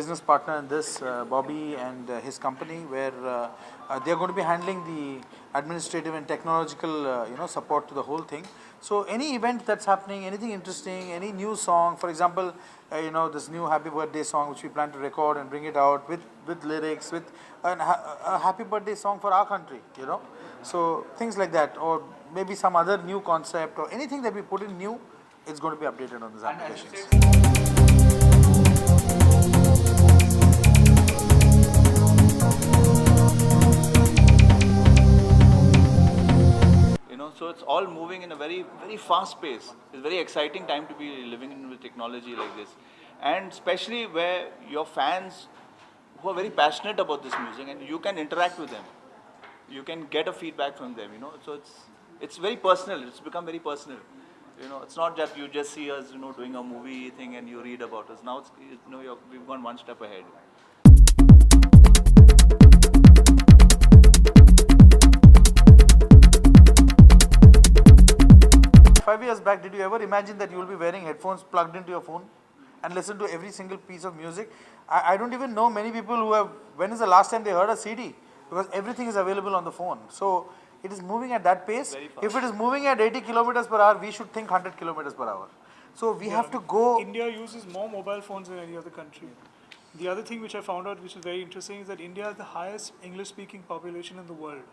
business partner in this, Bobby and his company, where they are going to be handling the administrative and technological support to the whole thing. So any event that's happening, anything interesting, any new song, for example, this new happy birthday song which we plan to record and bring it out with lyrics, with a happy birthday song for our country, so things like that, or maybe some other new concept or anything that we put in new, it's going to be updated on these applications. 'So it's all moving in a very, very fast pace. It's a very exciting time to be living in with technology like this. And especially where your fans who are very passionate about this music and you can interact with them. You can get a feedback from them, So it's very personal. It's become very personal. It's not that you just see us, doing a movie thing and you read about us. Now we've gone one step ahead. 5 years back, did you ever imagine that you will be wearing headphones plugged into your phone and listen to every single piece of music? I don't even know many people who have, when is the last time they heard a CD? Because everything is available on the phone. So it is moving at that pace. If it is moving at 80 kilometers per hour, we should think 100 kilometers per hour. So we have to go. India uses more mobile phones than any other country. The other thing which I found out, which is very interesting, is that India has the highest English-speaking population in the world,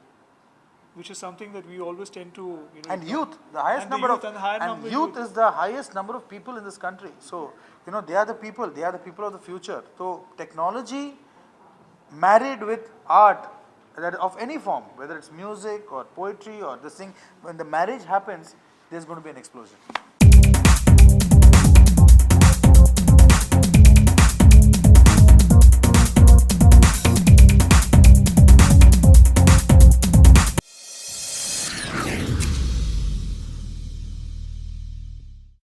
which is something that we always tend to, and youth, the highest number of, and youth is the highest number of people in this country. So, they are the people of the future. So, technology married with art, that of any form, whether it's music or poetry or this thing, when the marriage happens, there's going to be an explosion.